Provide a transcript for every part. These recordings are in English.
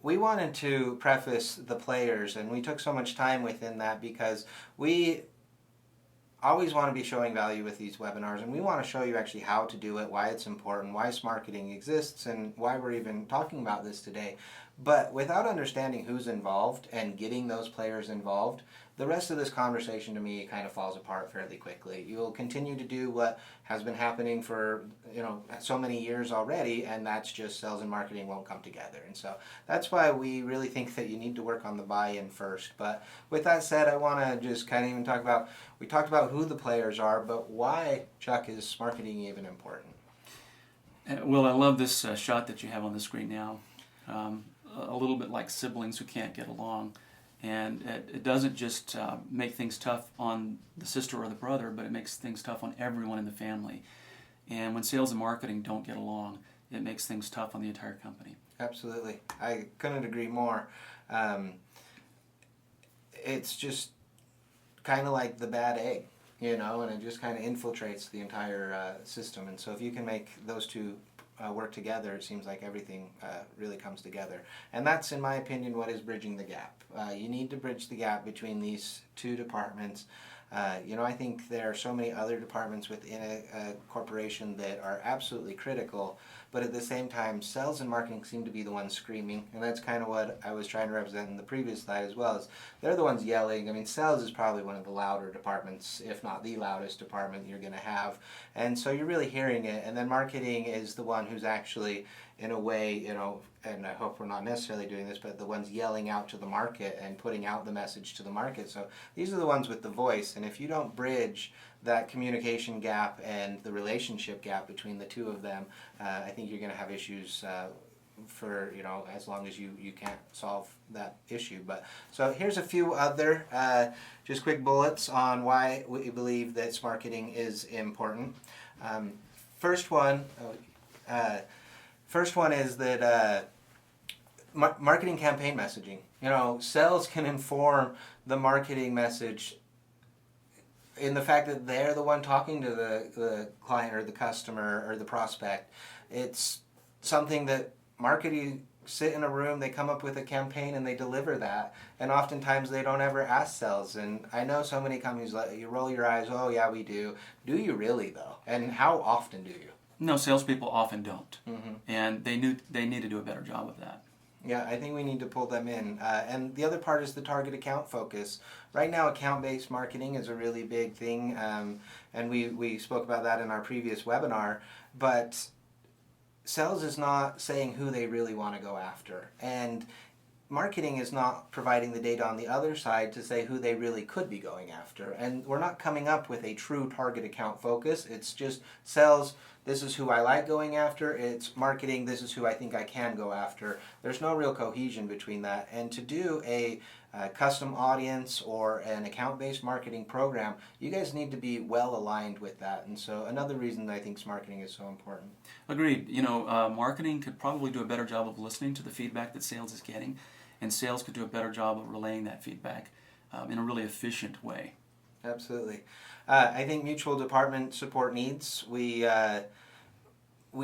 we wanted to preface the players, and we took so much time within that because we always want to be showing value with these webinars, and we want to show you actually how to do it, why it's important, why Smarketing exists, and why we're even talking about this today. But without understanding who's involved and getting those players involved, the rest of this conversation to me kind of falls apart fairly quickly. You'll continue to do what has been happening for so many years already, and that's just sales and marketing won't come together. And so that's why we really think that you need to work on the buy-in first. But with that said, I want to just kind of even talk about, we talked about who the players are, but why, Chuck, is Smarketing even important? Well, I love this shot that you have on the screen now. A little bit like siblings who can't get along. And it doesn't just make things tough on the sister or the brother, but it makes things tough on everyone in the family. And when sales and marketing don't get along, it makes things tough on the entire company. Absolutely. I couldn't agree more. It's just kind of like the bad egg, and it just kind of infiltrates the entire system. And so if you can make those two work together, it seems like everything really comes together. And that's, in my opinion, what is bridging the gap. You need to bridge the gap between these two departments. I think there are so many other departments within a corporation that are absolutely critical, but at the same time, sales and marketing seem to be the ones screaming, and that's kind of what I was trying to represent in the previous slide as well. Is they're the ones yelling. I mean, sales is probably one of the louder departments, if not the loudest department you're going to have, and so you're really hearing it. And then marketing is the one who's actually, in a way, and I hope we're not necessarily doing this, but the ones yelling out to the market and putting out the message to the market. So these are the ones with the voice, and if you don't bridge that communication gap and the relationship gap between the two of them, I think you're going to have issues for, as long as you can't solve that issue. But so here's a few other just quick bullets on why we believe that Smarketing is important. First one is that marketing campaign messaging. Sales can inform the marketing message in the fact that they're the one talking to the client or the customer or the prospect. It's something that marketing sit in a room, they come up with a campaign and they deliver that, and oftentimes they don't ever ask sales. And I know so many companies, like, you roll your eyes, oh yeah, we do. Do you really though? And how often do you? No, salespeople often don't, and they need to do a better job of that. Yeah, I think we need to pull them in. And the other part is the target account focus. Right now, account-based marketing is a really big thing, and we spoke about that in our previous webinar, but sales is not saying who they really want to go after. And marketing is not providing the data on the other side to say who they really could be going after. And we're not coming up with a true target account focus. It's just sales, this is who I like going after. It's marketing, this is who I think I can go after. There's no real cohesion between that. And to do a custom audience or an account-based marketing program, you guys need to be well aligned with that. And so another reason that I think Smarketing is so important. Agreed. Marketing could probably do a better job of listening to the feedback that sales is getting, and sales could do a better job of relaying that feedback in a really efficient way. Absolutely. I think mutual department support needs. We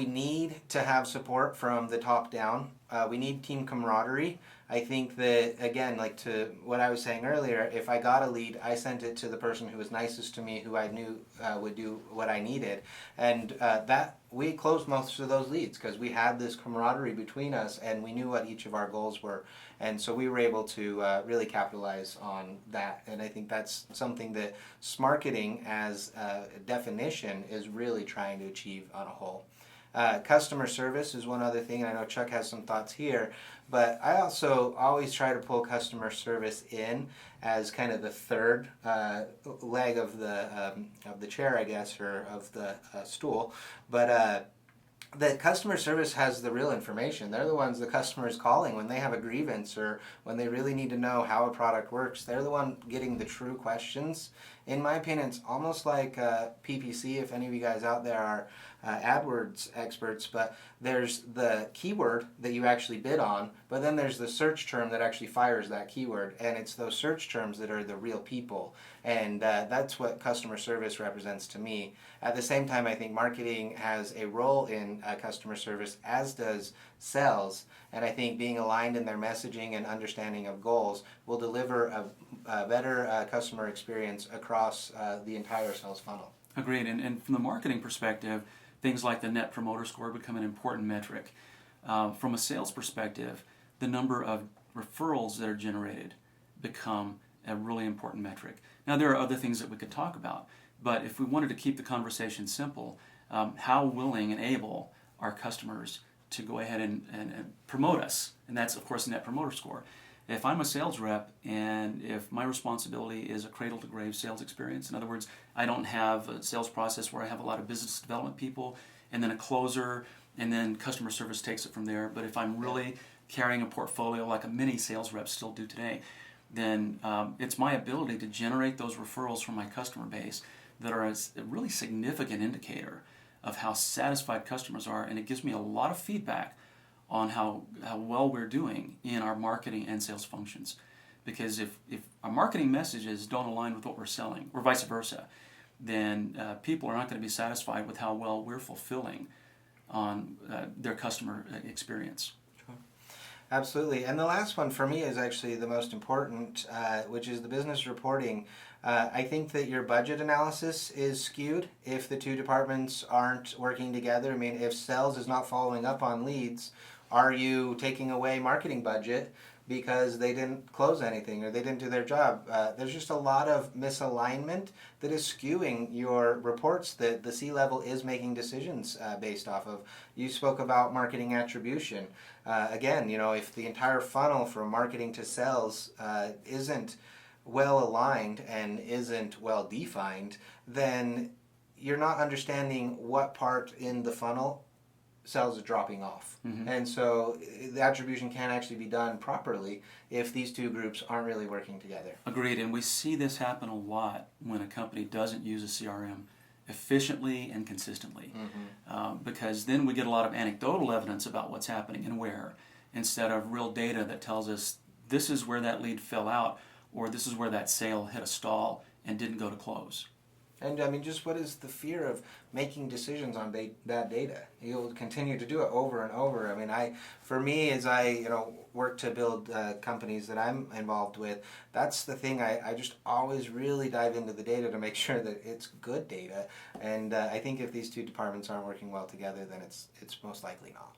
need to have support from the top down. We need team camaraderie. I think that, again, like to what I was saying earlier, if I got a lead, I sent it to the person who was nicest to me, who I knew would do what I needed. And that we closed most of those leads because we had this camaraderie between us and we knew what each of our goals were. And so we were able to really capitalize on that. And I think that's something that Smarketing, as a definition, is really trying to achieve on a whole. Customer service is one other thing, and I know Chuck has some thoughts here, but I also always try to pull customer service in as kind of the third leg of the chair, I guess, or of the stool. But the customer service has the real information. They're the ones the customer is calling when they have a grievance or when they really need to know how a product works. They're the one getting the true questions. In my opinion, it's almost like PPC. If any of you guys out there are AdWords experts, but there's the keyword that you actually bid on, but then there's the search term that actually fires that keyword, and it's those search terms that are the real people, and that's what customer service represents to me. At the same time, I think marketing has a role in customer service, as does sales, and I think being aligned in their messaging and understanding of goals will deliver a better customer experience across the entire sales funnel. Agreed. And from the marketing perspective, things like the Net Promoter Score become an important metric. From a sales perspective, the number of referrals that are generated become a really important metric. Now, there are other things that we could talk about, but if we wanted to keep the conversation simple, how willing and able are customers to go ahead and promote us? And that's, of course, the Net Promoter Score. If I'm a sales rep and if my responsibility is a cradle-to-grave sales experience, in other words, I don't have a sales process where I have a lot of business development people and then a closer and then customer service takes it from there, but if I'm really carrying a portfolio like a many sales reps still do today, then it's my ability to generate those referrals from my customer base that are a really significant indicator of how satisfied customers are, and it gives me a lot of feedback on how well we're doing in our marketing and sales functions. Because if our marketing messages don't align with what we're selling, or vice versa, then people are not going to be satisfied with how well we're fulfilling on their customer experience. Absolutely. And the last one for me is actually the most important, which is the business reporting. I think that your budget analysis is skewed if the two departments aren't working together. I mean, if sales is not following up on leads, are you taking away marketing budget because they didn't close anything or they didn't do their job? There's just a lot of misalignment that is skewing your reports that the C-level is making decisions based off of. You spoke about marketing attribution. Again, if the entire funnel from marketing to sales isn't well aligned and isn't well defined, then you're not understanding what part in the funnel sales is dropping off. Mm-hmm. And so the attribution can't actually be done properly if these two groups aren't really working together. Agreed, and we see this happen a lot when a company doesn't use a CRM efficiently and consistently. Mm-hmm. Because then we get a lot of anecdotal evidence about what's happening and where, instead of real data that tells us this is where that lead fell out or this is where that sale hit a stall and didn't go to close. And I mean, just what is the fear of making decisions on bad data? You'll continue to do it over and over. I mean, for me, as I work to build companies that I'm involved with, that's the thing. I just always really dive into the data to make sure that it's good data. And I think if these two departments aren't working well together, then it's most likely not.